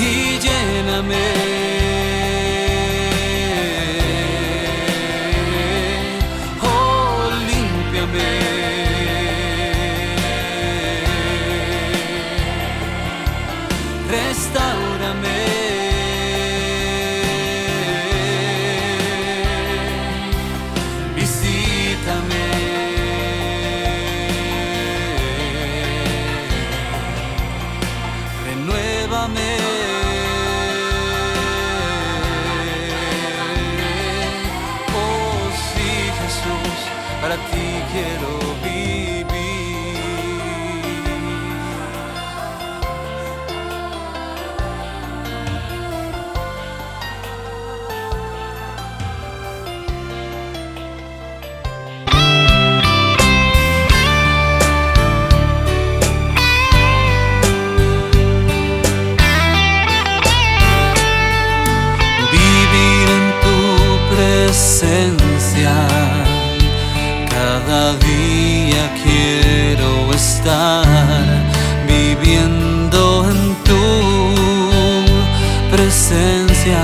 y lléname, oh, límpiame, restáurame, visítame. Oh sí, Jesús, para ti quiero vivir. Cada día quiero estar viviendo en tu presencia.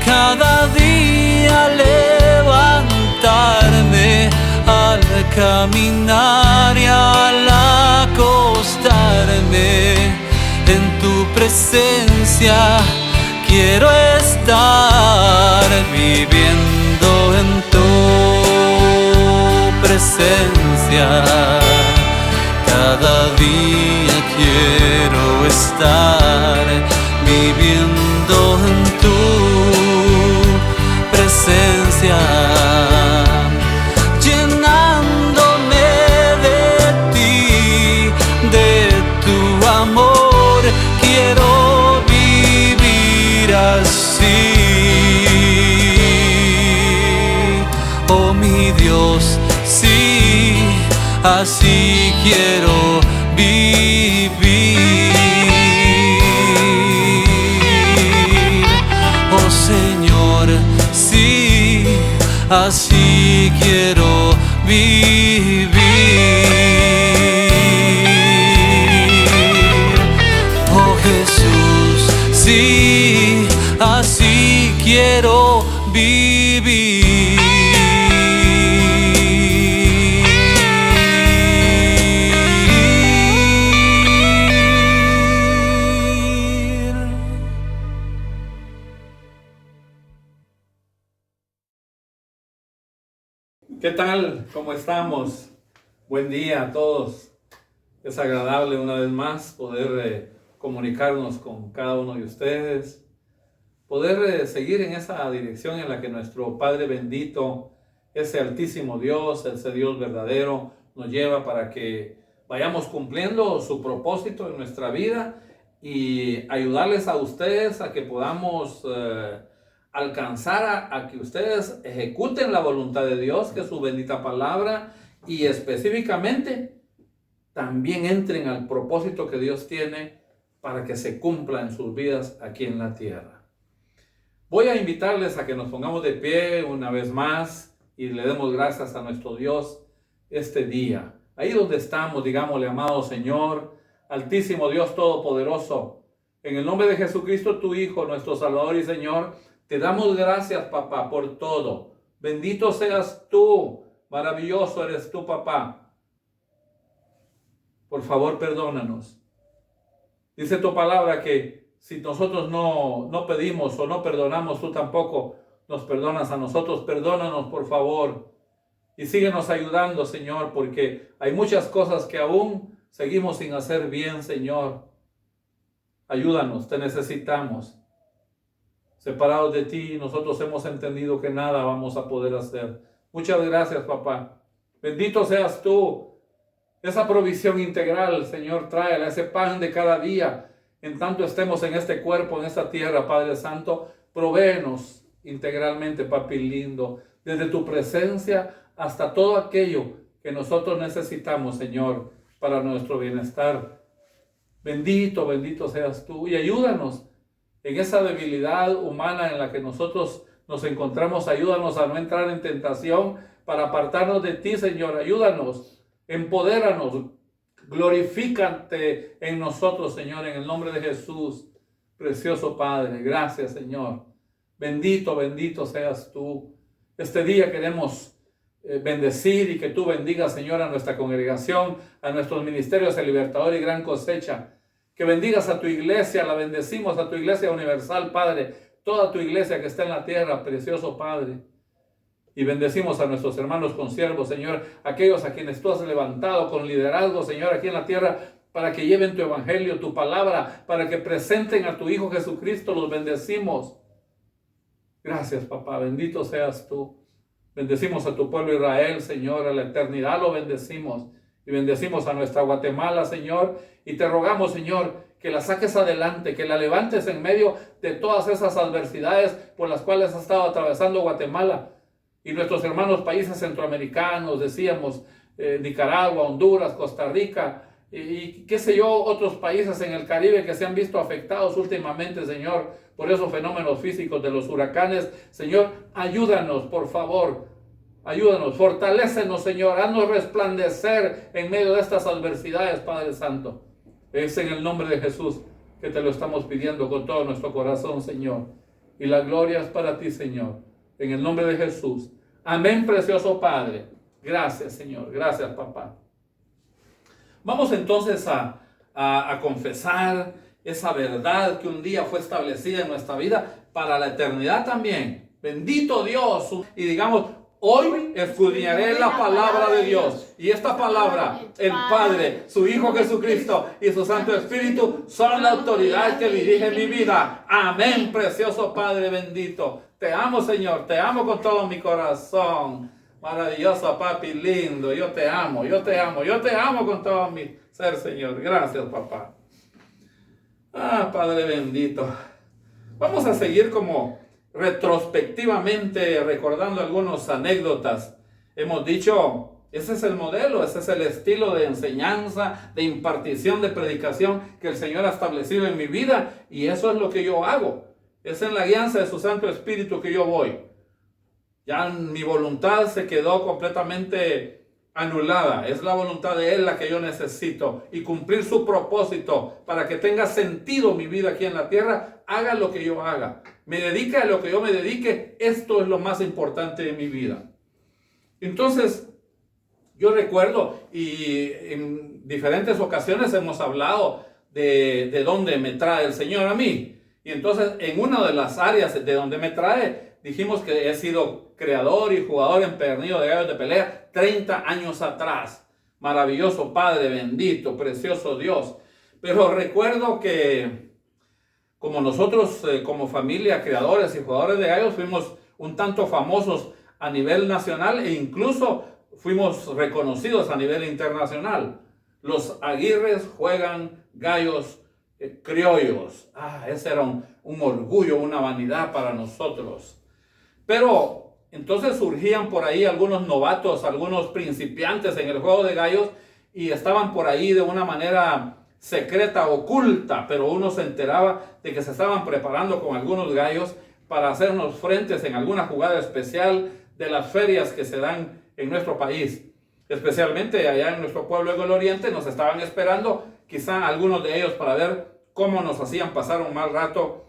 Cada día levantarme al caminar y al acostarme en tu presencia. Quiero estar viviendo en tu presencia. Cada día quiero estar viviendo en tu presencia, llenándome de ti, de tu amor. Quiero así, oh mi Dios, sí, así quiero vivir. Oh Señor, sí, así quiero vivir. Oh Jesús, sí, así quiero vivir. ¿Qué tal? ¿Cómo estamos? Buen día a todos. Es agradable una vez más poder comunicarnos con cada uno de ustedes, poder seguir en esa dirección en la que nuestro Padre bendito, ese altísimo Dios, ese Dios verdadero, nos lleva para que vayamos cumpliendo su propósito en nuestra vida y ayudarles a ustedes a que podamos alcanzar a que ustedes ejecuten la voluntad de Dios, que es su bendita palabra, y específicamente también entren al propósito que Dios tiene para que se cumpla en sus vidas aquí en la tierra. Voy a invitarles a que nos pongamos de pie una vez más y le demos gracias a nuestro Dios este día. Ahí donde estamos, digámosle: amado Señor, altísimo Dios todopoderoso, en el nombre de Jesucristo, tu Hijo, nuestro Salvador y Señor, te damos gracias, papá, por todo. Bendito seas tú, maravilloso eres tú, papá. Por favor, perdónanos. Dice tu palabra que si nosotros no pedimos o no perdonamos, tú tampoco nos perdonas a nosotros. Perdónanos, por favor. Y síguenos ayudando, Señor, porque hay muchas cosas que aún seguimos sin hacer bien, Señor. Ayúdanos, te necesitamos. Separados de ti, nosotros hemos entendido que nada vamos a poder hacer. Muchas gracias, papá. Bendito seas tú. Esa provisión integral, Señor, tráela, ese pan de cada día. En tanto estemos en este cuerpo, en esta tierra, Padre Santo, provéenos integralmente, papi lindo, desde tu presencia hasta todo aquello que nosotros necesitamos, Señor, para nuestro bienestar. Bendito, bendito seas tú. Y ayúdanos en esa debilidad humana en la que nosotros nos encontramos. Ayúdanos a no entrar en tentación para apartarnos de ti, Señor. Ayúdanos, empodéranos, glorifícate en nosotros, Señor, en el nombre de Jesús. Precioso Padre, gracias, Señor. Bendito, bendito seas tú. Este día queremos bendecir y que tú bendigas, Señor, a nuestra congregación, a nuestros ministerios, el Libertador y Gran Cosecha. Que bendigas a tu iglesia, la bendecimos, a tu iglesia universal, Padre, toda tu iglesia que está en la tierra, precioso Padre. Y bendecimos a nuestros hermanos consiervos, Señor, aquellos a quienes tú has levantado con liderazgo, Señor, aquí en la tierra, para que lleven tu evangelio, tu palabra, para que presenten a tu Hijo Jesucristo. Los bendecimos. Gracias, papá, bendito seas tú. Bendecimos a tu pueblo Israel, Señor, a la eternidad lo bendecimos. Y bendecimos a nuestra Guatemala, Señor, y te rogamos, Señor, que la saques adelante, que la levantes en medio de todas esas adversidades por las cuales ha estado atravesando Guatemala. Y nuestros hermanos países centroamericanos, decíamos, Nicaragua, Honduras, Costa Rica, y qué sé yo, otros países en el Caribe que se han visto afectados últimamente, Señor, por esos fenómenos físicos de los huracanes. Señor, ayúdanos, por favor. Ayúdanos, fortalécenos, Señor, haznos resplandecer en medio de estas adversidades, Padre Santo. Es en el nombre de Jesús que te lo estamos pidiendo con todo nuestro corazón, Señor. Y la gloria es para ti, Señor. En el nombre de Jesús. Amén, precioso Padre. Gracias, Señor. Gracias, papá. Vamos entonces a confesar esa verdad que un día fue establecida en nuestra vida para la eternidad también. Bendito Dios. Y digamos, hoy escudriñaré la palabra de Dios. Y esta palabra, el Padre, su Hijo Jesucristo y su Santo Espíritu son la autoridad que dirige mi vida. Amén, precioso Padre bendito. Te amo, Señor, te amo con todo mi corazón. Maravilloso papi lindo, yo te amo, yo te amo, yo te amo con todo mi ser, Señor. Gracias, papá. Padre bendito. Vamos a seguir como retrospectivamente recordando algunas anécdotas. Hemos dicho, ese es el modelo, ese es el estilo de enseñanza, de impartición, de predicación que el Señor ha establecido en mi vida, y eso es lo que yo hago. Es en la guianza de su Santo Espíritu que yo voy. Ya mi voluntad se quedó completamente anulada. Es la voluntad de Él la que yo necesito, y cumplir su propósito para que tenga sentido mi vida aquí en la tierra. Haga lo que yo haga, me dedique a lo que yo me dedique. Esto es lo más importante de mi vida. Entonces, yo recuerdo, y en diferentes ocasiones hemos hablado de dónde me trae el Señor a mí. Y entonces, en una de las áreas de donde me trae, dijimos que he sido creador y jugador empedernido de gallos de pelea 30 años atrás. Maravilloso Padre bendito, precioso Dios. Pero recuerdo que como nosotros, como familia, creadores y jugadores de gallos, fuimos un tanto famosos a nivel nacional, e incluso fuimos reconocidos a nivel internacional. Los Aguirres juegan gallos criollos. Ese era un orgullo, una vanidad para nosotros. Pero entonces surgían por ahí algunos novatos, algunos principiantes en el juego de gallos, y estaban por ahí de una manera secreta, oculta, pero uno se enteraba de que se estaban preparando con algunos gallos para hacernos frentes en alguna jugada especial de las ferias que se dan en nuestro país. Especialmente allá en nuestro pueblo en el oriente nos estaban esperando, quizá algunos de ellos, para ver cómo nos hacían pasar un mal rato,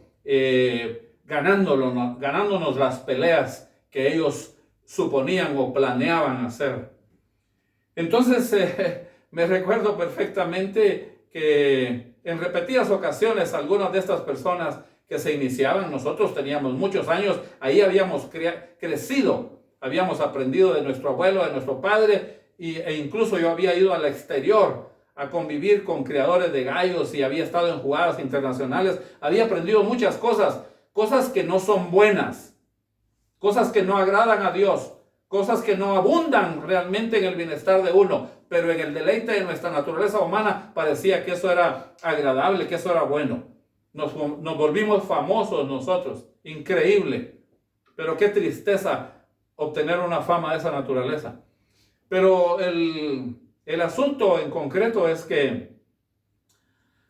ganándonos las peleas que ellos suponían o planeaban hacer. Entonces me recuerdo perfectamente que en repetidas ocasiones algunas de estas personas que se iniciaban, nosotros teníamos muchos años, ahí habíamos crecido, habíamos aprendido de nuestro abuelo, de nuestro padre, e incluso yo había ido al exterior a convivir con criadores de gallos y había estado en jugadas internacionales. Había aprendido muchas cosas, cosas que no son buenas, cosas que no agradan a Dios, cosas que no abundan realmente en el bienestar de uno, pero en el deleite de nuestra naturaleza humana parecía que eso era agradable, que eso era bueno. Nos volvimos famosos nosotros, increíble, pero qué tristeza obtener una fama de esa naturaleza. Pero el asunto en concreto es que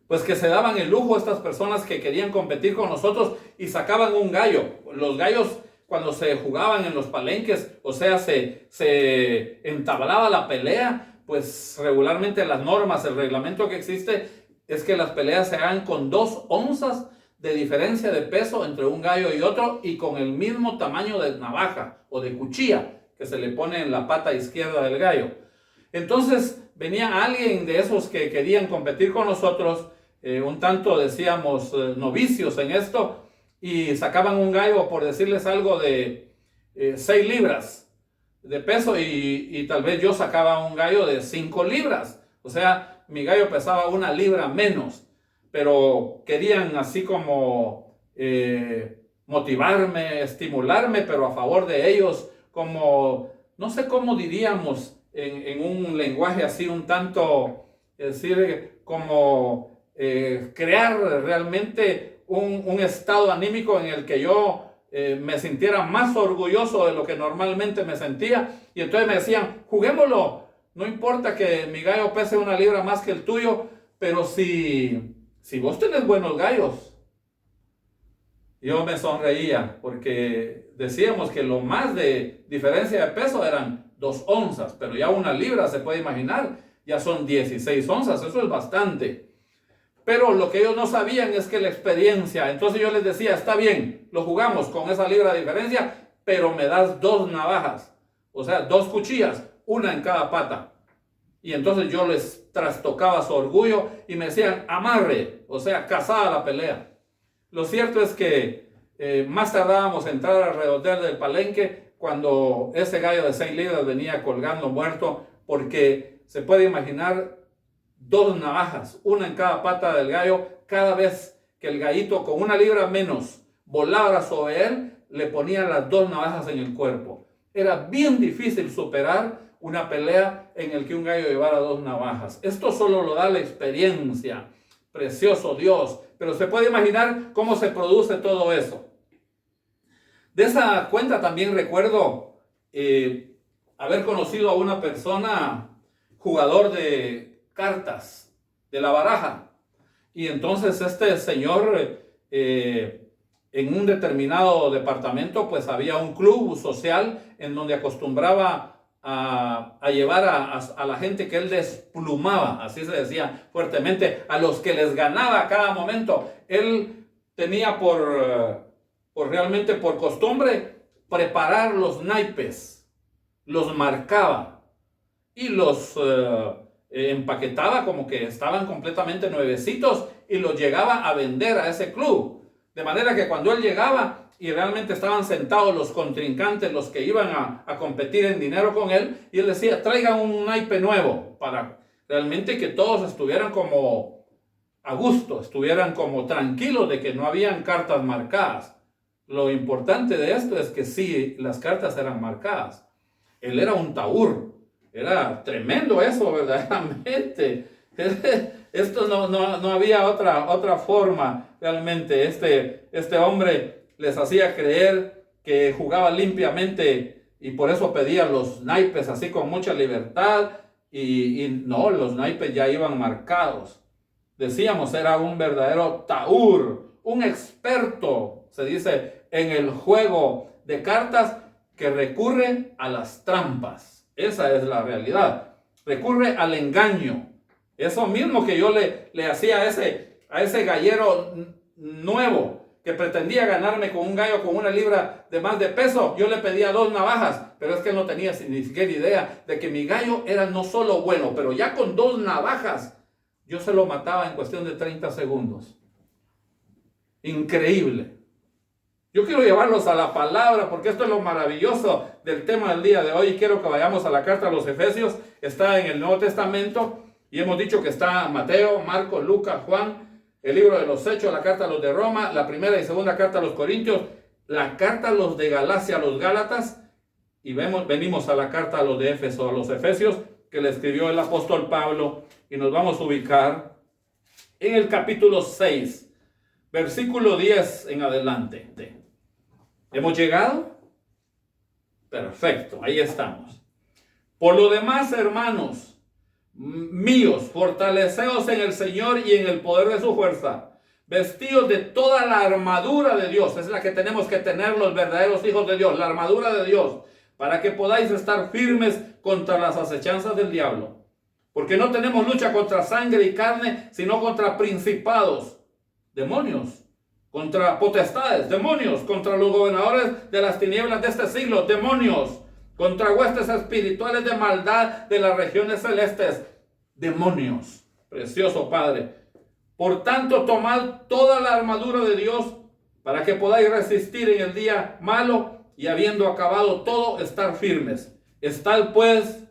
pues que se daban el lujo estas personas que querían competir con nosotros y sacaban un gallo. Los gallos, cuando se jugaban en los palenques, o sea, se entablaba la pelea, pues regularmente las normas, el reglamento que existe es que las peleas se hagan con 2 onzas de diferencia de peso entre un gallo y otro, y con el mismo tamaño de navaja o de cuchilla que se le pone en la pata izquierda del gallo. Entonces venía alguien de esos que querían competir con nosotros, un tanto decíamos novicios en esto, y sacaban un gallo, por decirles algo, de 6 libras de peso, y tal vez yo sacaba un gallo de 5 libras. O sea, mi gallo pesaba 1 libra menos, pero querían así como motivarme, estimularme, pero a favor de ellos, como, no sé cómo diríamos en un lenguaje así un tanto, es decir, como crear realmente un estado anímico en el que yo me sintiera más orgulloso de lo que normalmente me sentía. Y entonces me decían, juguémoslo, no importa que mi gallo pese 1 libra más que el tuyo, pero si vos tenés buenos gallos. Yo me sonreía porque decíamos que lo más de diferencia de peso eran 2 onzas, pero ya 1 libra, se puede imaginar, ya son 16 onzas, eso es bastante. Pero lo que ellos no sabían es que la experiencia, entonces yo les decía, está bien, lo jugamos con esa libra de diferencia, pero me das 2 navajas, o sea, 2 cuchillas, 1 en cada pata. Y entonces yo les trastocaba su orgullo y me decían, amarre, o sea, cazada la pelea. Lo cierto es que más tardábamos en entrar alrededor del palenque cuando ese gallo de 6 libras venía colgando muerto, porque se puede imaginar 2 navajas, 1 en cada pata del gallo. Cada vez que el gallito con 1 libra menos volaba sobre él, le ponían las 2 navajas en el cuerpo. Era bien difícil superar una pelea en el que un gallo llevara 2 navajas. Esto solo lo da la experiencia. Precioso Dios. Pero se puede imaginar cómo se produce todo eso. De esa cuenta también recuerdo haber conocido a una persona, jugador de cartas, de la baraja. Y entonces este señor, en un determinado departamento, pues había un club social en donde acostumbraba a llevar a la gente que él desplumaba, así se decía fuertemente, a los que les ganaba a cada momento. Él tenía realmente por costumbre preparar los naipes, los marcaba y los empaquetaba como que estaban completamente nuevecitos y los llegaba a vender a ese club. De manera que cuando él llegaba y realmente estaban sentados los contrincantes, los que iban a competir en dinero con él, y él decía, traigan un naipe nuevo, para realmente que todos estuvieran como a gusto, estuvieran como tranquilos de que no habían cartas marcadas. Lo importante de esto es que sí, las cartas eran marcadas. Él era un taur, era tremendo eso verdaderamente. Esto no había otra forma realmente. Este hombre les hacía creer que jugaba limpiamente y por eso pedía los naipes así con mucha libertad, y no, los naipes ya iban marcados. Decíamos, era un verdadero taur, un experto, se dice, en el juego de cartas, que recurre a las trampas. Esa es la realidad. Recurre al engaño. Eso mismo que yo le hacía a ese gallero nuevo que pretendía ganarme con un gallo con 1 libra de más de peso. Yo le pedía 2 navajas, pero es que no tenía ni siquiera idea de que mi gallo era no solo bueno, pero ya con 2 navajas yo se lo mataba en cuestión de 30 segundos. Increíble. Yo quiero llevarlos a la palabra, porque esto es lo maravilloso del tema del día de hoy. Quiero que vayamos a la carta a los Efesios. Está en el Nuevo Testamento y hemos dicho que está Mateo, Marcos, Lucas, Juan, el libro de los Hechos, la carta a los de Roma, la primera y segunda carta a los Corintios, la carta a los de Galacia, a los Gálatas, y venimos a la carta a los de Éfeso, a los Efesios, que le escribió el apóstol Pablo, y nos vamos a ubicar en el capítulo 6, versículo 10 en adelante. ¿Hemos llegado? Perfecto, ahí estamos. Por lo demás, hermanos, míos, fortaleceos en el Señor y en el poder de su fuerza. Vestidos de toda la armadura de Dios. Es la que tenemos que tener los verdaderos hijos de Dios. La armadura de Dios. Para que podáis estar firmes contra las acechanzas del diablo. Porque no tenemos lucha contra sangre y carne, sino contra principados, demonios, contra potestades, demonios, contra los gobernadores de las tinieblas de este siglo, demonios, contra huestes espirituales de maldad de las regiones celestes, demonios. Precioso Padre. Por tanto, tomad toda la armadura de Dios para que podáis resistir en el día malo y habiendo acabado todo, estar firmes. Estad pues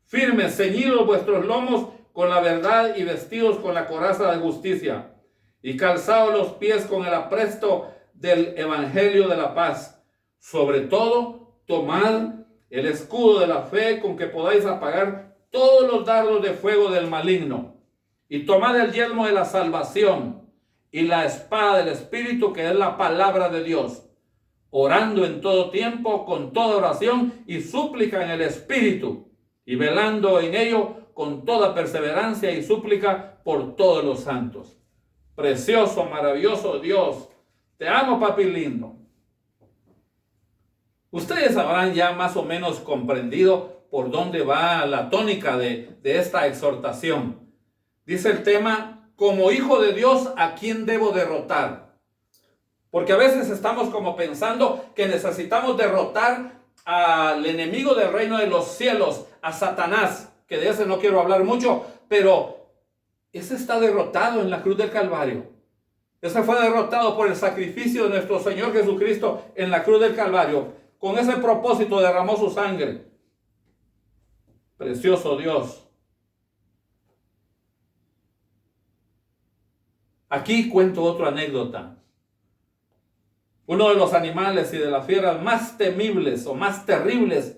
firmes, ceñidos vuestros lomos con la verdad y vestidos con la coraza de justicia y calzados los pies con el apresto del evangelio de la paz. Sobre todo, tomad el escudo de la fe con que podáis apagar todos los dardos de fuego del maligno. Y tomad el yelmo de la salvación y la espada del Espíritu, que es la palabra de Dios, orando en todo tiempo con toda oración y súplica en el Espíritu, y velando en ello con toda perseverancia y súplica por todos los santos. Precioso, maravilloso Dios, te amo, papi lindo. Ustedes habrán ya más o menos comprendido por dónde va la tónica de esta exhortación. Dice el tema, como hijo de Dios, ¿a quién debo derrotar? Porque a veces estamos como pensando que necesitamos derrotar al enemigo del reino de los cielos, a Satanás, que de ese no quiero hablar mucho, pero ese está derrotado en la cruz del Calvario. Ese fue derrotado por el sacrificio de nuestro Señor Jesucristo en la cruz del Calvario. Con ese propósito derramó su sangre. Precioso Dios. Aquí cuento otra anécdota. Uno de los animales y de las fieras más temibles o más terribles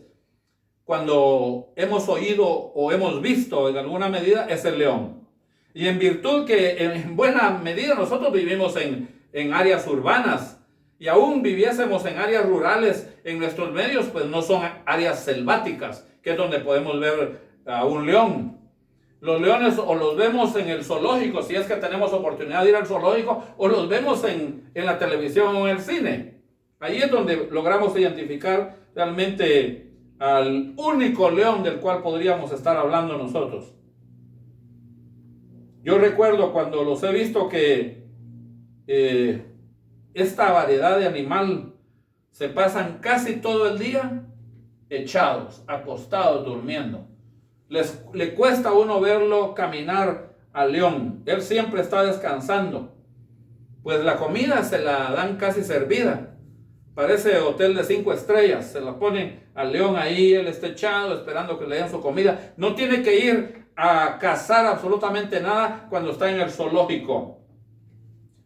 cuando hemos oído o hemos visto en alguna medida es el león. Y en virtud que en buena medida nosotros vivimos en áreas urbanas y aún viviésemos en áreas rurales en nuestros medios, pues no son áreas selváticas, que es donde podemos ver a un león. Los leones o los vemos en el zoológico, si es que tenemos oportunidad de ir al zoológico, o los vemos en la televisión o en el cine. Ahí es donde logramos identificar realmente al único león del cual podríamos estar hablando nosotros. Yo recuerdo cuando los he visto que esta variedad de animal se pasan casi todo el día echados, acostados, durmiendo. Le cuesta a uno verlo caminar al león. Él siempre está descansando. Pues la comida se la dan casi servida. Parece hotel de 5 estrellas. Se la ponen al león ahí, él está echado esperando que le den su comida. No tiene que ir a cazar absolutamente nada cuando está en el zoológico.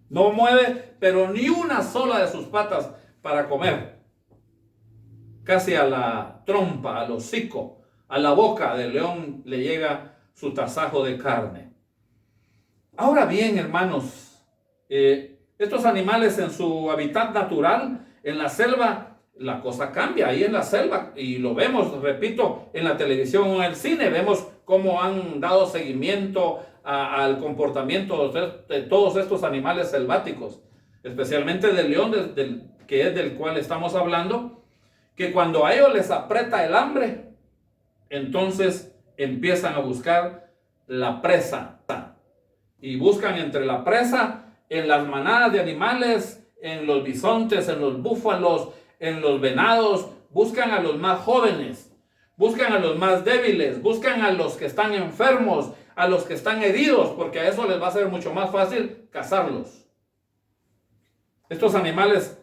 No mueve, pero ni una sola de sus patas para comer. Casi a la trompa, al hocico, a la boca del león le llega su tasajo de carne. Ahora bien, hermanos, estos animales en su hábitat natural, en la selva, la cosa cambia. Ahí en la selva, y lo vemos, repito, en la televisión o en el cine, vemos cómo han dado seguimiento al comportamiento de todos estos animales selváticos, especialmente del león, que es del cual estamos hablando, que cuando a ellos les aprieta el hambre, entonces empiezan a buscar la presa. Y buscan entre la presa, en las manadas de animales, en los bisontes, en los búfalos, en los venados. Buscan a los más jóvenes, buscan a los más débiles, buscan a los que están enfermos, a los que están heridos, porque a eso les va a ser mucho más fácil cazarlos. Estos animales,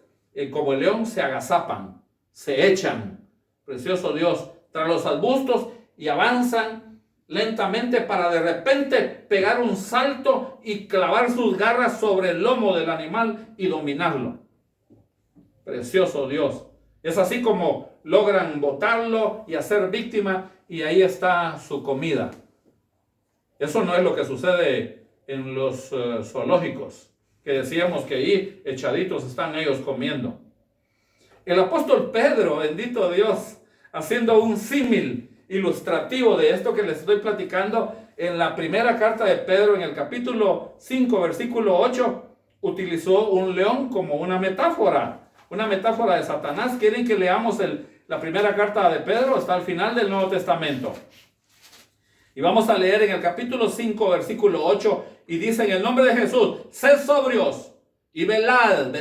como el león, se agazapan, se echan, precioso Dios, tras los arbustos y avanzan lentamente para de repente pegar un salto y clavar sus garras sobre el lomo del animal y dominarlo. Precioso Dios. Es así como logran botarlo y hacer víctima, y ahí está su comida. Eso no es lo que sucede en los zoológicos, que decíamos que ahí echaditos están ellos comiendo. El apóstol Pedro, bendito Dios, haciendo un símil ilustrativo de esto que les estoy platicando, en la primera carta de Pedro, en el capítulo 5, versículo 8, utilizó un león como una metáfora de Satanás. ¿Quieren que leamos la primera carta de Pedro? Está al final del Nuevo Testamento. Y vamos a leer en el capítulo 5, versículo 8, y dice: en el nombre de Jesús, sed sobrios y velad,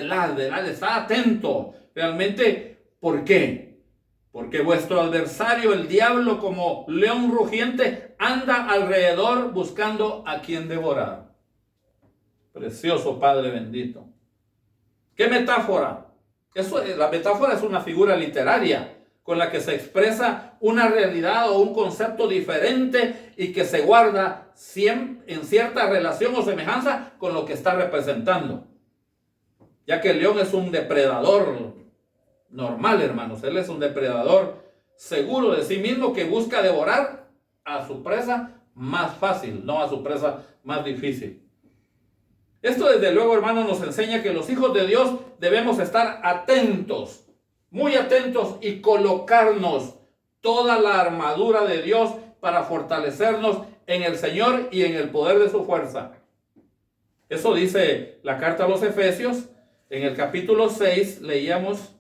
estad atento. Realmente, ¿por qué? Porque vuestro adversario, el diablo, como león rugiente, anda alrededor buscando a quien devorar. Precioso Padre bendito. ¿Qué metáfora? La metáfora es una figura literaria con la que se expresa una realidad o un concepto diferente y que se guarda en cierta relación o semejanza con lo que está representando. Ya que el león es un depredador normal, hermanos. Él es un depredador seguro de sí mismo que busca devorar a su presa más fácil, no a su presa más difícil. Esto desde luego, hermanos, nos enseña que los hijos de Dios debemos estar atentos, muy atentos, y colocarnos toda la armadura de Dios para fortalecernos en el Señor y en el poder de su fuerza. Eso dice la carta a los Efesios. En el capítulo 6 leíamos,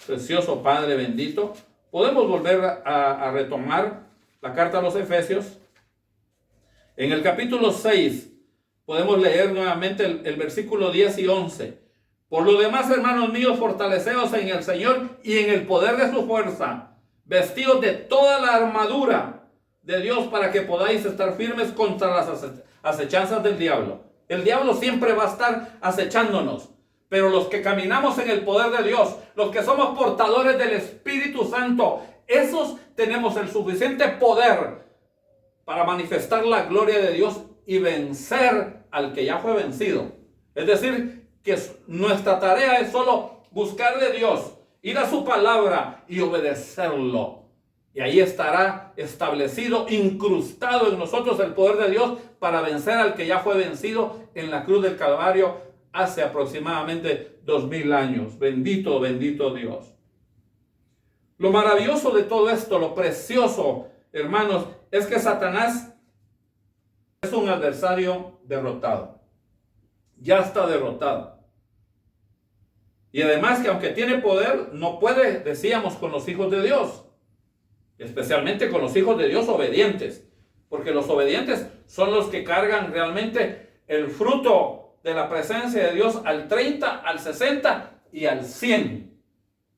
precioso Padre bendito. Podemos volver a retomar la carta a los Efesios. En el capítulo 6 podemos leer nuevamente el versículo 10 y 11. Por lo demás, hermanos míos, fortaleceos en el Señor y en el poder de su fuerza, vestidos de toda la armadura de Dios para que podáis estar firmes contra las acechanzas del diablo. El diablo siempre va a estar acechándonos, pero los que caminamos en el poder de Dios, los que somos portadores del Espíritu Santo, esos tenemos el suficiente poder para manifestar la gloria de Dios y vencer al que ya fue vencido. Es decir, que nuestra tarea es solo buscar de Dios, ir a su palabra y obedecerlo. Y ahí estará establecido, incrustado en nosotros el poder de Dios para vencer al que ya fue vencido en la cruz del Calvario hace aproximadamente 2000 años. Bendito, bendito Dios. Lo maravilloso de todo esto, lo precioso, hermanos, es que Satanás es un adversario derrotado. Ya está derrotado. Y además que aunque tiene poder, no puede, decíamos, con los hijos de Dios. Especialmente con los hijos de Dios obedientes. Porque los obedientes son los que cargan realmente el fruto de la presencia de Dios al 30, al 60 y al 100.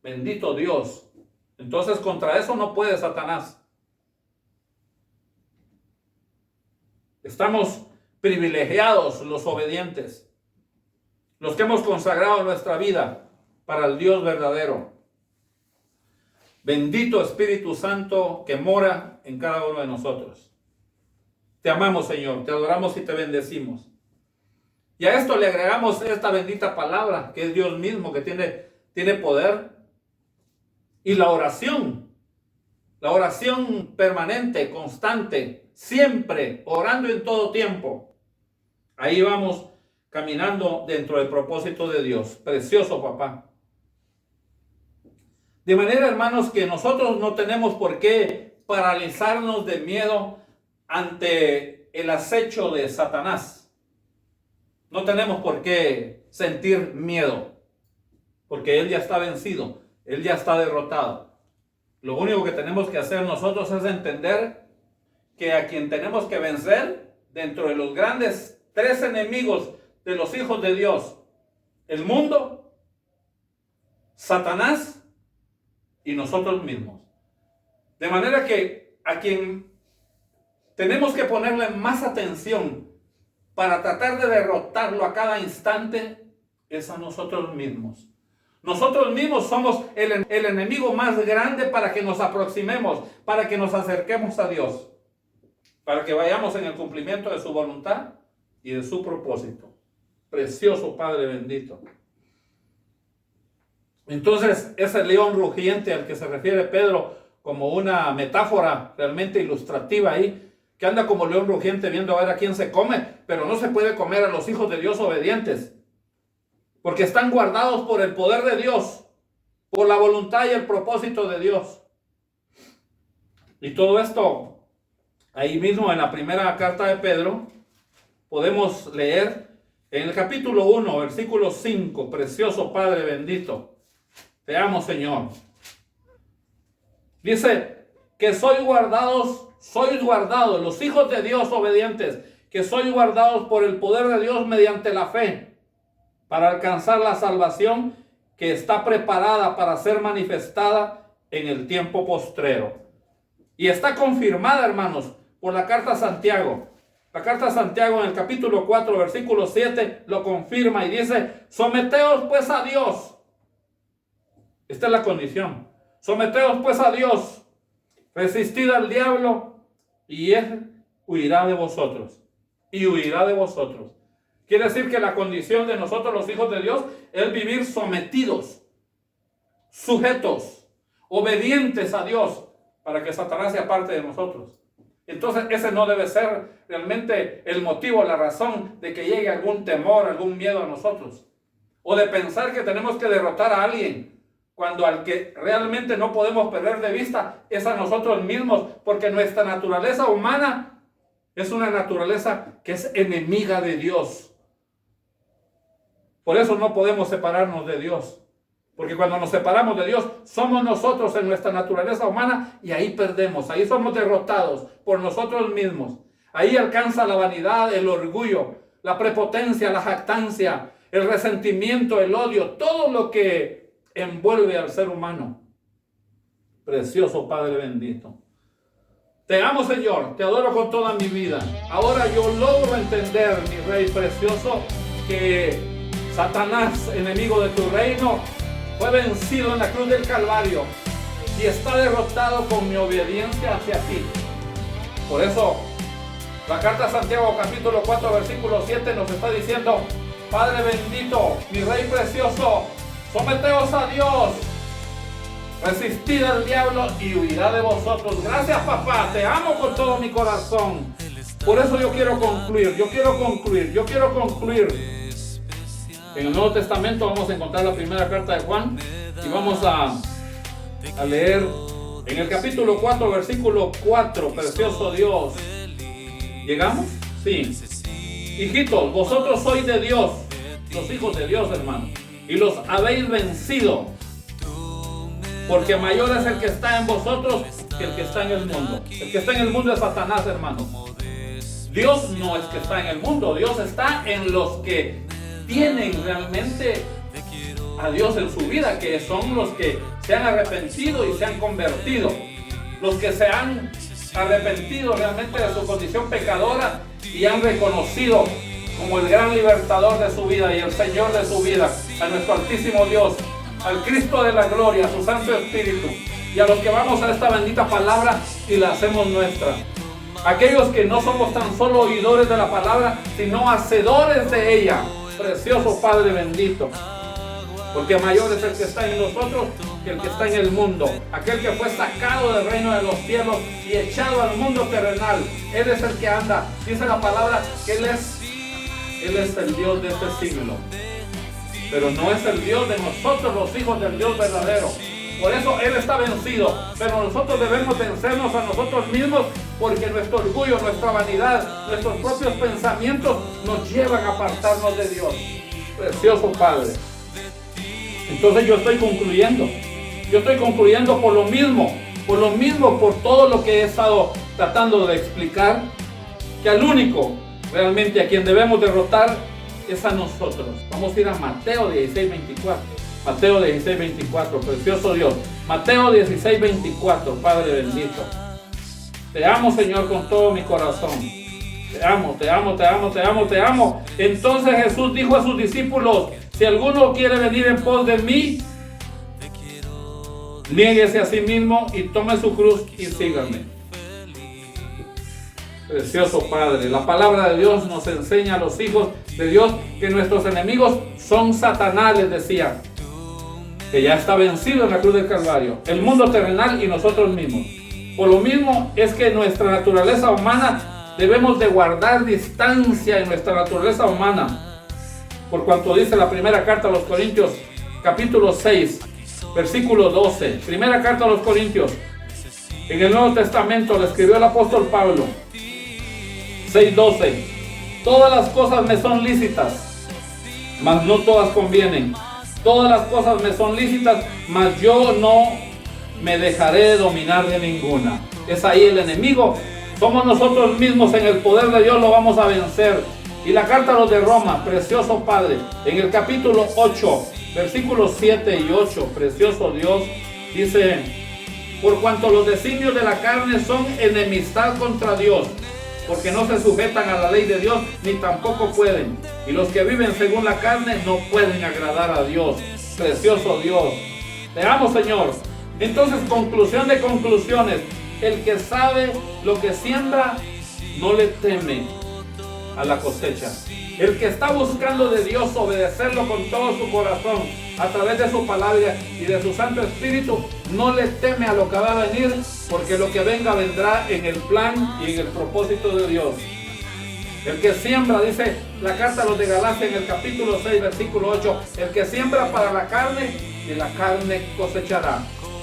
Bendito Dios. Entonces contra eso no puede Satanás. Estamos privilegiados los obedientes, los que hemos consagrado nuestra vida para el Dios verdadero. Bendito Espíritu Santo que mora en cada uno de nosotros. Te amamos, Señor, te adoramos y te bendecimos. Y a esto le agregamos esta bendita palabra, que es Dios mismo, que tiene poder. Y la oración permanente, constante, siempre, orando en todo tiempo. Ahí vamos caminando dentro del propósito de Dios. Precioso, papá. De manera, hermanos, que nosotros no tenemos por qué paralizarnos de miedo ante el acecho de Satanás. No tenemos por qué sentir miedo, porque él ya está vencido, él ya está derrotado. Lo único que tenemos que hacer nosotros es entender que a quien tenemos que vencer dentro de los grandes 3 enemigos de los hijos de Dios: el mundo, Satanás y nosotros mismos. De manera que a quien tenemos que ponerle más atención para tratar de derrotarlo a cada instante es a nosotros mismos. Nosotros mismos somos el enemigo más grande para que nos aproximemos, para que nos acerquemos a Dios, para que vayamos en el cumplimiento de su voluntad y de su propósito. Precioso Padre bendito. Entonces, ese león rugiente al que se refiere Pedro como una metáfora realmente ilustrativa ahí, que anda como león rugiente viendo a ver a quién se come, pero no se puede comer a los hijos de Dios obedientes, porque están guardados por el poder de Dios, por la voluntad y el propósito de Dios. Y todo esto, ahí mismo en la primera carta de Pedro, podemos leer en el capítulo 1, versículo 5, precioso Padre bendito, te amo Señor. Dice que sois guardados, los hijos de Dios obedientes, que sois guardados por el poder de Dios mediante la fe, para alcanzar la salvación que está preparada para ser manifestada en el tiempo postrero. Y está confirmada, hermanos, por la carta a Santiago. La carta a Santiago en el capítulo 4, versículo 7, lo confirma y dice, someteos pues a Dios. Esta es la condición. Someteos pues a Dios, resistid al diablo y él huirá de vosotros. Y huirá de vosotros. Quiere decir que la condición de nosotros los hijos de Dios es vivir sometidos, sujetos, obedientes a Dios, para que Satanás se aparte de nosotros. Entonces ese no debe ser realmente el motivo, la razón de que llegue algún temor, algún miedo a nosotros. O de pensar que tenemos que derrotar a alguien, cuando al que realmente no podemos perder de vista es a nosotros mismos, porque nuestra naturaleza humana es una naturaleza que es enemiga de Dios. Por eso no podemos separarnos de Dios. Porque cuando nos separamos de Dios, somos nosotros en nuestra naturaleza humana y ahí perdemos, ahí somos derrotados por nosotros mismos. Ahí alcanza la vanidad, el orgullo, la prepotencia, la jactancia, el resentimiento, el odio, todo lo que envuelve al ser humano. Precioso Padre bendito. Te amo, Señor, te adoro con toda mi vida. Ahora yo logro entender, mi Rey precioso, que Satanás, enemigo de tu reino, fue vencido en la cruz del Calvario y está derrotado con mi obediencia hacia ti. Por eso, la carta a Santiago capítulo 4 versículo 7 nos está diciendo, Padre bendito, mi Rey precioso, someteos a Dios, resistid al diablo y huirá de vosotros. Gracias, papá, te amo con todo mi corazón. Por eso yo quiero concluir. En el Nuevo Testamento vamos a encontrar la primera carta de Juan y vamos a leer en el capítulo 4, versículo 4, precioso Dios. ¿Llegamos? Sí. Hijitos, vosotros sois de Dios, los hijos de Dios, hermanos, y los habéis vencido, porque mayor es el que está en vosotros que el que está en el mundo. El que está en el mundo es Satanás, hermanos. Dios no es que está en el mundo, Dios está en los que tienen realmente a Dios en su vida, que son los que se han arrepentido y se han convertido, los que se han arrepentido realmente de su condición pecadora y han reconocido como el gran libertador de su vida y el Señor de su vida a nuestro altísimo Dios, al Cristo de la gloria, a su Santo Espíritu, y a los que vamos a esta bendita palabra y la hacemos nuestra. Aquellos que no somos tan solo oidores de la palabra, sino hacedores de ella. Precioso Padre bendito, porque mayor es el que está en nosotros que el que está en el mundo. Aquel que fue sacado del reino de los cielos y echado al mundo terrenal. Él es el que anda. Dice la palabra que Él es el Dios de este siglo, pero no es el Dios de nosotros, los hijos del Dios verdadero. Por eso Él está vencido, pero nosotros debemos vencernos a nosotros mismos, porque nuestro orgullo, nuestra vanidad, nuestros propios pensamientos nos llevan a apartarnos de Dios. Precioso Padre. Entonces yo estoy concluyendo por lo mismo, por todo lo que he estado tratando de explicar, que al único realmente a quien debemos derrotar es a nosotros. Vamos a ir a Mateo 16:24. Mateo 16:24, precioso Dios. Mateo 16:24, Padre bendito. Te amo, Señor, con todo mi corazón. Te amo, te amo, te amo, te amo, te amo. Entonces Jesús dijo a sus discípulos, si alguno quiere venir en pos de mí, niéguese a sí mismo y tome su cruz y sígame. Precioso Padre, la palabra de Dios nos enseña a los hijos de Dios que nuestros enemigos son Satanás, les decía, que ya está vencido en la cruz del Calvario, el mundo terrenal y nosotros mismos. Por lo mismo es que nuestra naturaleza humana debemos de guardar distancia en nuestra naturaleza humana, por cuanto dice la primera carta a los Corintios, capítulo 6, versículo 12. Primera carta a los Corintios, En el Nuevo Testamento le escribió el apóstol Pablo, 6:12. Todas las cosas me son lícitas, mas no todas convienen. Todas las cosas me son lícitas, mas yo no me dejaré dominar de ninguna. Es ahí el enemigo. Somos nosotros mismos, en el poder de Dios lo vamos a vencer. Y la carta a los de Roma, precioso Padre, en el capítulo 8, versículos 7 y 8, precioso Dios, dice: por cuanto los designios de la carne son enemistad contra Dios, porque no se sujetan a la ley de Dios, ni tampoco pueden. Y los que viven según la carne no pueden agradar a Dios. Precioso Dios. Te amo, Señor. Entonces, conclusión de conclusiones. El que sabe lo que siembra, no le teme a la cosecha. El que está buscando de Dios obedecerlo con todo su corazón, a través de su palabra y de su Santo Espíritu, no le teme a lo que va a venir, porque lo que venga vendrá en el plan y en el propósito de Dios. El que siembra, dice la carta a los de Galacia en el capítulo 6, versículo 8, el que siembra para la carne, de la carne cosechará.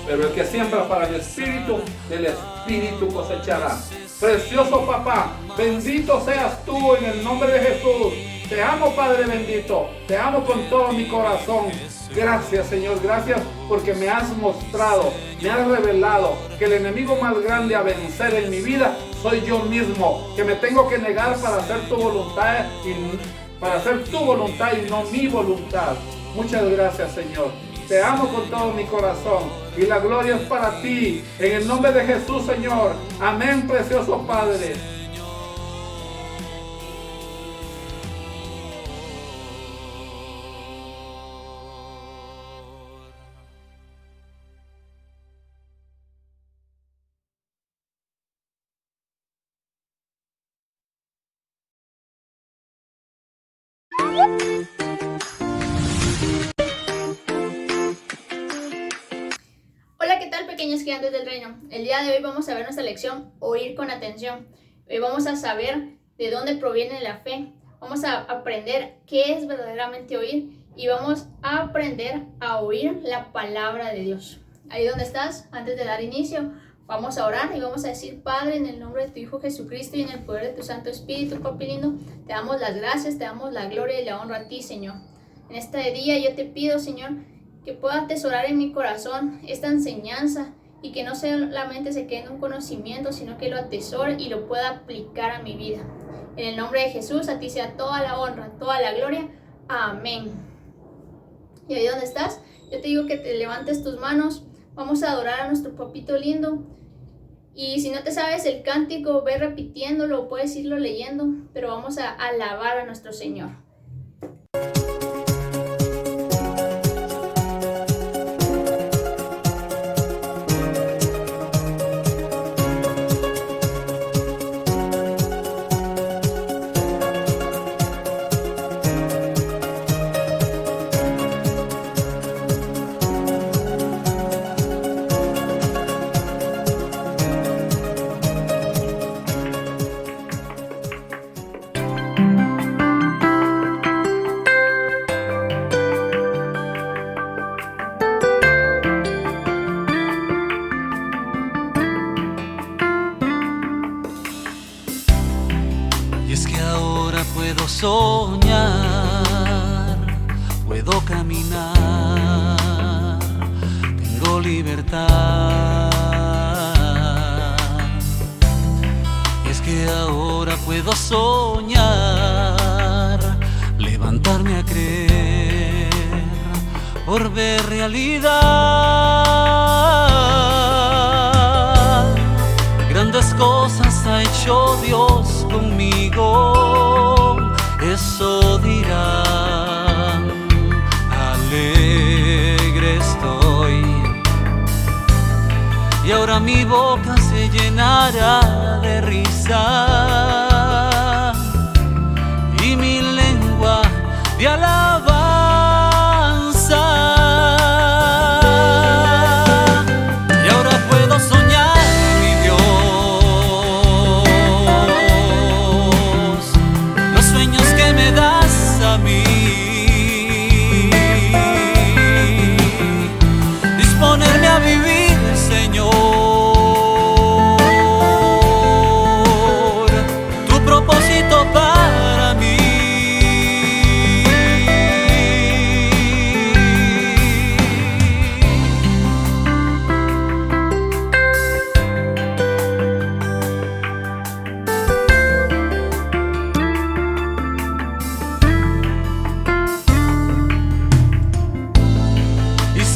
Pero el que siembra para el Espíritu, del Espíritu cosechará. Precioso papá, bendito seas tú en el nombre de Jesús. Te amo, Padre bendito, te amo con todo mi corazón. Gracias, Señor, gracias porque me has mostrado, me has revelado que el enemigo más grande a vencer en mi vida soy yo mismo, que me tengo que negar para hacer tu voluntad y no mi voluntad. Muchas gracias, Señor. Te amo con todo mi corazón y la gloria es para ti. En el nombre de Jesús, Señor. Amén, precioso Padre. Hola, ¿qué tal, pequeños gigantes del reino? El día de hoy vamos a ver nuestra lección, oír con atención. Hoy vamos a saber de dónde proviene la fe. Vamos a aprender qué es verdaderamente oír y vamos a aprender a oír la palabra de Dios. Ahí donde estás, antes de dar inicio, vamos a orar y vamos a decir: Padre, en el nombre de tu Hijo Jesucristo y en el poder de tu Santo Espíritu, papi lindo, te damos las gracias, te damos la gloria y la honra a ti, Señor. En este día yo te pido, Señor, que pueda atesorar en mi corazón esta enseñanza y que no solamente se quede en un conocimiento, sino que lo atesore y lo pueda aplicar a mi vida. En el nombre de Jesús, a ti sea toda la honra, toda la gloria. Amén. Y ahí donde estás, yo te digo que te levantes tus manos. Vamos a adorar a nuestro papito lindo. Y si no te sabes el cántico, ve repitiéndolo o puedes irlo leyendo, pero vamos a alabar a nuestro Señor. Puedo soñar, puedo caminar, tengo libertad. Y es que ahora puedo soñar, levantarme a creer, por ver realidad. Grandes cosas ha hecho Dios conmigo, eso dirán, alegre estoy. Y ahora mi boca se llenará de risa y mi lengua de alabanza. Y ahora puedo soñar, mi Dios, los sueños que me das a mí. Disponerme a vivir, Señor,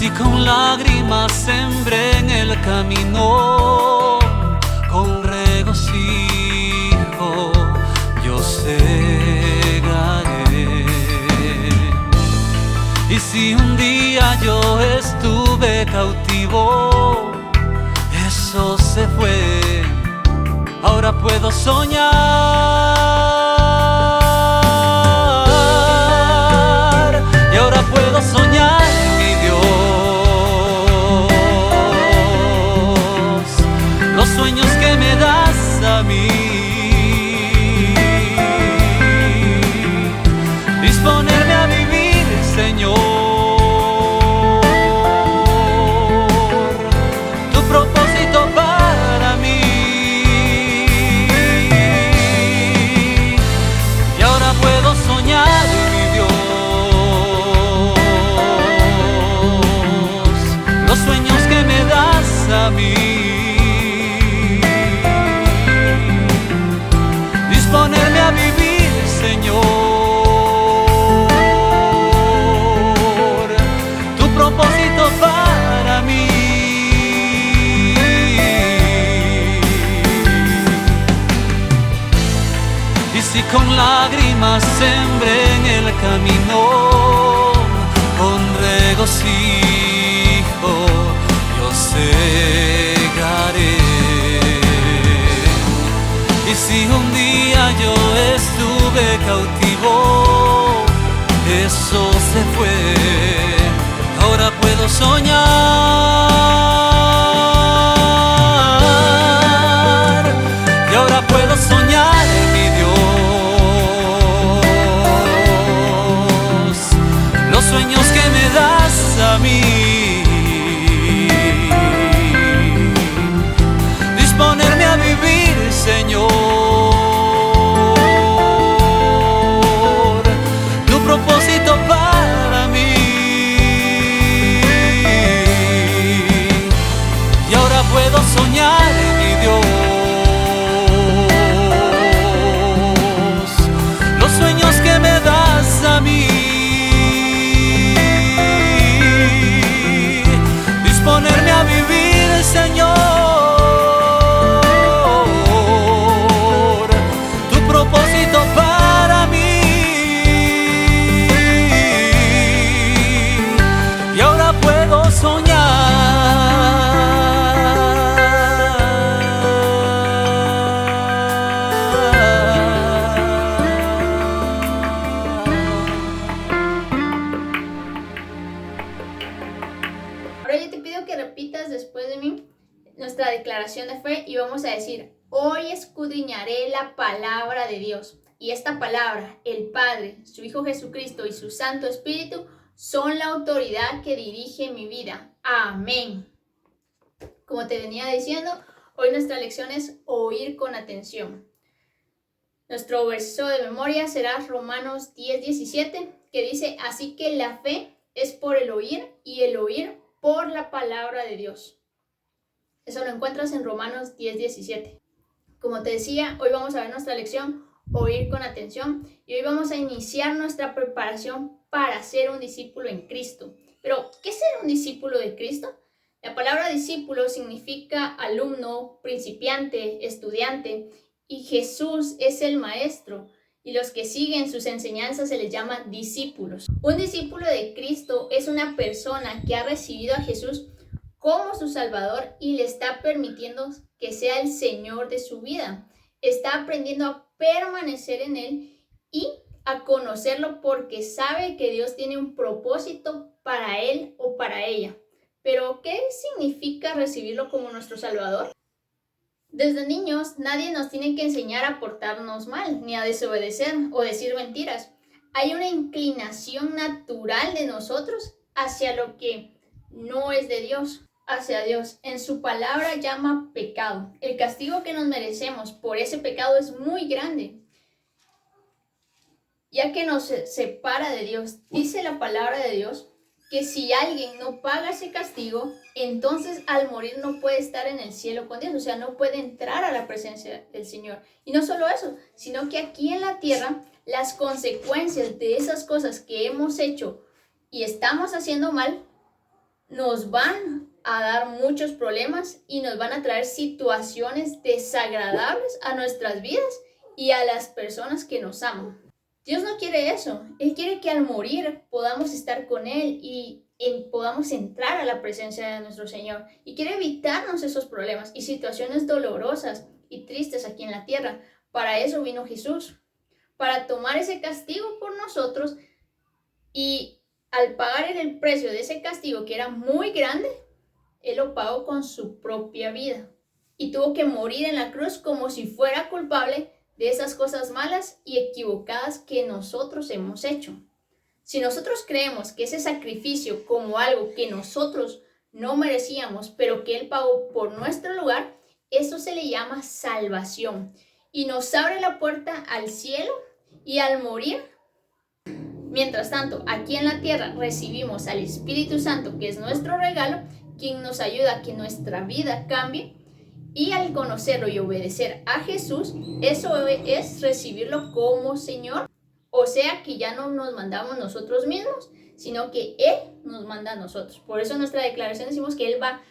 si con lágrimas sembré en el camino, con regocijo yo segaré. Y si un día yo estuve cautivo, eso se fue, ahora puedo soñar, y ahora puedo soñar, mi Dios, los sueños que me das a mí. Disponerme a vivir, Señor, tu propósito para mí. Y ahora puedo soñar, mi Dios, los sueños que me das a mí. Disponerme a vivir, Señor, tu propósito para mí. Y si con lágrimas sembré en el camino, con regocijo yo segaré. Y si un día yo estuve cautivo, eso se fue, ahora puedo soñar, y ahora puedo soñar, mi Dios, los sueños que me das a mí. Disponerme a vivir, Señor, tu propósito para mí. Y ahora puedo soñar, mi Dios, los sueños que me das a mí. Disponerme a vivir, Señor, propósito para mí. Y ahora puedo Ahora yo te pido que repitas después de mí nuestra declaración de fe y vamos a decir: hoy escudriñaré la palabra de Dios, y esta palabra, el Padre, su Hijo Jesucristo y su Santo Espíritu son la autoridad que dirige mi vida. Amén. Como te venía diciendo, hoy nuestra lección es oír con atención. Nuestro verso de memoria será Romanos 10:17, que dice: así que la fe es por el oír y el oír por la palabra de Dios. Eso lo encuentras en Romanos 10:17. Como te decía, hoy vamos a ver nuestra lección, oír con atención, y hoy vamos a iniciar nuestra preparación para ser un discípulo en Cristo. Pero, ¿qué es ser un discípulo de Cristo? La palabra discípulo significa alumno, principiante, estudiante, y Jesús es el maestro, y los que siguen sus enseñanzas se les llama discípulos. Un discípulo de Cristo es una persona que ha recibido a Jesús como su Salvador y le está permitiendo que sea el Señor de su vida. Está aprendiendo a permanecer en Él y a conocerlo porque sabe que Dios tiene un propósito para él o para ella. Pero, ¿qué significa recibirlo como nuestro Salvador? Desde niños, nadie nos tiene que enseñar a portarnos mal, ni a desobedecer o decir mentiras. Hay una inclinación natural de nosotros hacia lo que no es de Dios, hacia Dios. En su palabra llama pecado. El castigo que nos merecemos por ese pecado es muy grande, ya que nos separa de Dios. Dice la palabra de Dios que si alguien no paga ese castigo, entonces al morir no puede estar en el cielo con Dios, o sea, no puede entrar a la presencia del Señor. Y no solo eso, sino que aquí en la tierra, las consecuencias de esas cosas que hemos hecho y estamos haciendo mal, nos van a dar muchos problemas y nos van a traer situaciones desagradables a nuestras vidas y a las personas que nos aman. Dios no quiere eso. Él quiere que al morir podamos estar con Él y podamos entrar a la presencia de nuestro Señor. Y quiere evitarnos esos problemas y situaciones dolorosas y tristes aquí en la tierra. Para eso vino Jesús, para tomar ese castigo por nosotros, y al pagar el precio de ese castigo, que era muy grande, Él lo pagó con su propia vida y tuvo que morir en la cruz como si fuera culpable de esas cosas malas y equivocadas que nosotros hemos hecho. Si nosotros creemos que ese sacrificio como algo que nosotros no merecíamos, pero que Él pagó por nuestro lugar, eso se le llama salvación y nos abre la puerta al cielo. Y al morir, mientras tanto, aquí en la tierra recibimos al Espíritu Santo, que es nuestro regalo, quien nos ayuda a que nuestra vida cambie. Y al conocerlo y obedecer a Jesús, eso es recibirlo como Señor. O sea que ya no nos mandamos nosotros mismos, sino que Él nos manda a nosotros. Por eso en nuestra declaración decimos que Él va a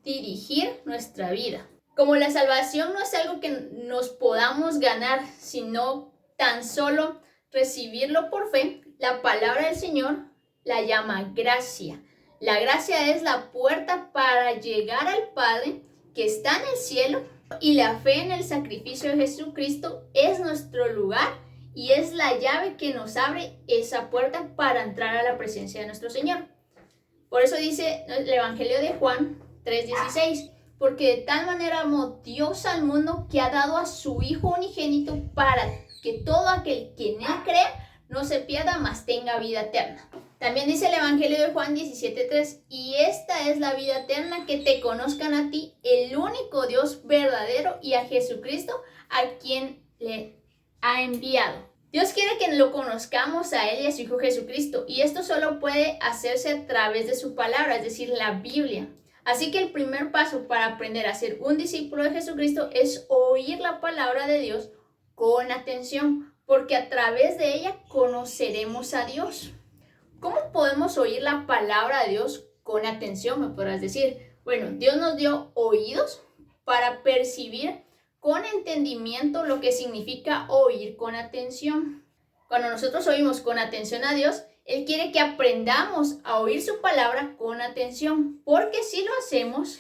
dirigir nuestra vida. Como la salvación no es algo que nos podamos ganar, sino tan solo recibirlo por fe, la palabra del Señor la llama gracia. La gracia es la puerta para llegar al Padre que está en el cielo, y la fe en el sacrificio de Jesucristo es nuestro lugar y es la llave que nos abre esa puerta para entrar a la presencia de nuestro Señor. Por eso dice el Evangelio de Juan 3:16, porque de tal manera amó Dios al mundo que ha dado a su Hijo unigénito para que todo aquel que en Él crea no se pierda, mas tenga vida eterna. También dice el Evangelio de Juan 17:3, y esta es la vida eterna, que te conozcan a ti, el único Dios verdadero, y a Jesucristo, a quien le ha enviado. Dios quiere que lo conozcamos a Él y a su Hijo Jesucristo, y esto solo puede hacerse a través de su palabra, es decir, la Biblia. Así que el primer paso para aprender a ser un discípulo de Jesucristo es oír la palabra de Dios con atención, porque a través de ella conoceremos a Dios. ¿Cómo podemos oír la palabra de Dios con atención? Me podrás decir, bueno, Dios nos dio oídos para percibir con entendimiento lo que significa oír con atención. Cuando nosotros oímos con atención a Dios, Él quiere que aprendamos a oír su palabra con atención, porque si lo hacemos,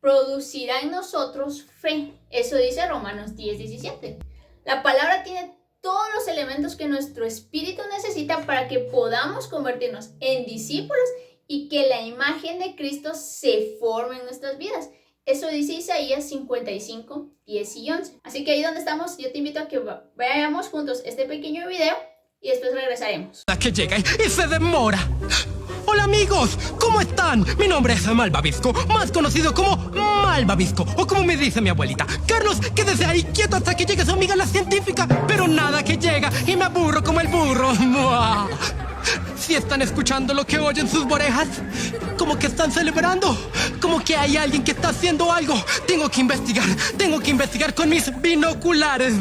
producirá en nosotros fe. Eso dice Romanos 10:17. La palabra tiene todos los elementos que nuestro espíritu necesita para que podamos convertirnos en discípulos y que la imagen de Cristo se forme en nuestras vidas. Eso dice Isaías 55:10-11. Así que ahí donde estamos, yo te invito a que veamos juntos este pequeño video y después regresaremos. Que llega y se demora. Hola amigos, ¿cómo están? Mi nombre es Malvavisco, más conocido como Malvavisco, o como me dice mi abuelita. Carlos, quédese ahí quieto hasta que llegue su amiga la científica. Pero nada que llega y me aburro como el burro. Si están escuchando lo que oyen sus orejas, como que están celebrando, como que hay alguien que está haciendo algo. Tengo que investigar con mis binoculares.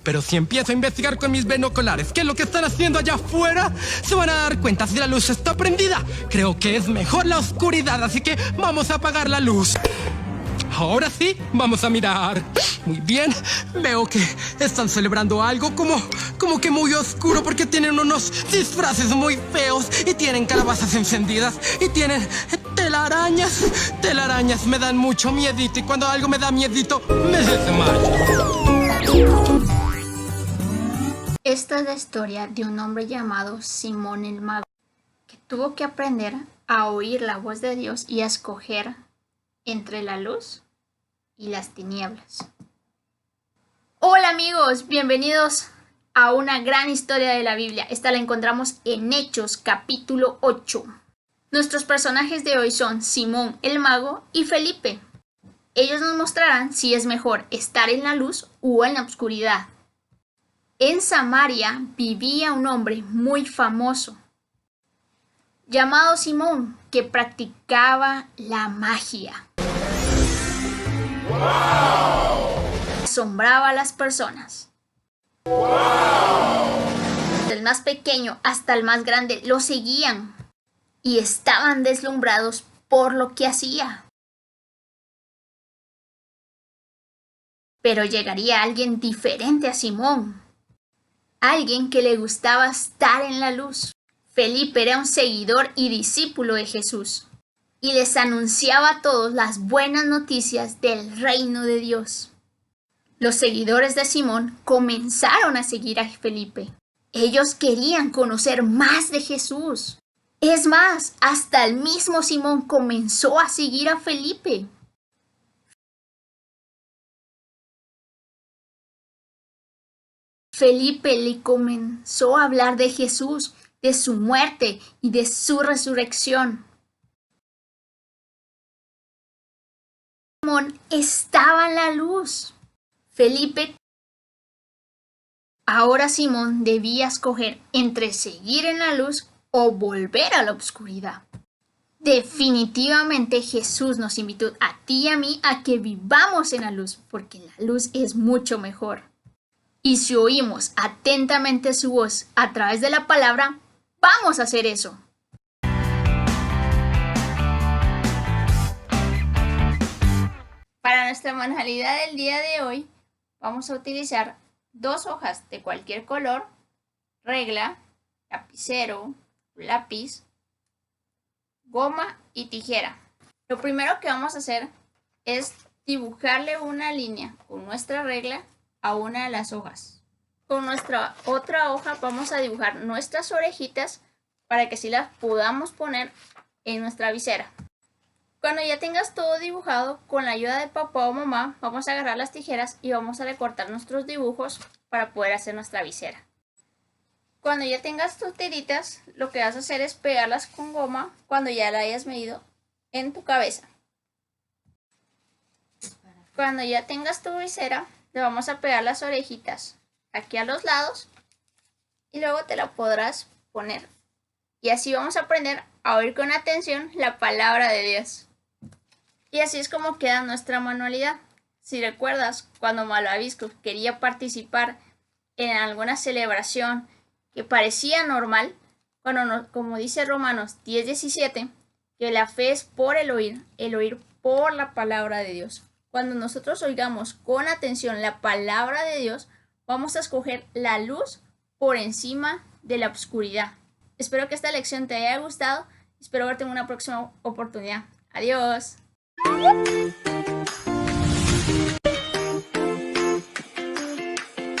Pero si empiezo a investigar con mis binoculares qué es lo que están haciendo allá afuera, se van a dar cuenta si la luz está prendida. Creo que es mejor la oscuridad, así que vamos a apagar la luz. Ahora sí, vamos a mirar. Muy bien, veo que están celebrando algo como que muy oscuro, porque tienen unos disfraces muy feos y tienen calabazas encendidas y tienen telarañas. Telarañas me dan mucho miedito, y cuando algo me da miedito, me desmayo. Esta es la historia de un hombre llamado Simón el Mago, que tuvo que aprender a oír la voz de Dios y a escoger entre la luz y las tinieblas. Hola amigos, bienvenidos a una gran historia de la Biblia. Esta la encontramos en Hechos capítulo 8. Nuestros personajes de hoy son Simón el Mago y Felipe. Ellos nos mostrarán si es mejor estar en la luz o en la oscuridad. En Samaria vivía un hombre muy famoso llamado Simón, que practicaba la magia. ¡Wow! Asombraba a las personas. ¡Wow! Desde el más pequeño hasta el más grande lo seguían. y estaban deslumbrados por lo que hacía. Pero llegaría alguien diferente a Simón, alguien que le gustaba estar en la luz. Felipe era un seguidor y discípulo de Jesús, y les anunciaba a todos las buenas noticias del reino de Dios. Los seguidores de Simón comenzaron a seguir a Felipe. Ellos querían conocer más de Jesús. Es más, hasta el mismo Simón comenzó a seguir a Felipe. Felipe le comenzó a hablar de Jesús, de su muerte y de su resurrección. Simón estaba en la luz. Felipe. Ahora Simón debía escoger entre seguir en la luz o volver a la oscuridad. Definitivamente Jesús nos invitó a ti y a mí a que vivamos en la luz, porque la luz es mucho mejor. Y si oímos atentamente su voz a través de la palabra, vamos a hacer eso. Para nuestra manualidad del día de hoy, vamos a utilizar 2 hojas de cualquier color, regla, lapicero, lápiz, goma y tijera. Lo primero que vamos a hacer es dibujarle una línea con nuestra regla a una de las hojas. Con nuestra otra hoja vamos a dibujar nuestras orejitas para que así las podamos poner en nuestra visera. Cuando ya tengas todo dibujado, con la ayuda de papá o mamá, vamos a agarrar las tijeras y vamos a recortar nuestros dibujos para poder hacer nuestra visera. Cuando ya tengas tus tiritas, lo que vas a hacer es pegarlas con goma cuando ya la hayas medido en tu cabeza. Cuando ya tengas tu visera, le vamos a pegar las orejitas aquí a los lados y luego te la podrás poner. Y así vamos a aprender a oír con atención la palabra de Dios. Y así es como queda nuestra manualidad. Si recuerdas, cuando Malvavisco quería participar en alguna celebración que parecía normal, como dice Romanos 10:17, que la fe es por el oír por la palabra de Dios. Cuando nosotros oigamos con atención la palabra de Dios, vamos a escoger la luz por encima de la oscuridad. Espero que esta lección te haya gustado. Espero verte en una próxima oportunidad. Adiós.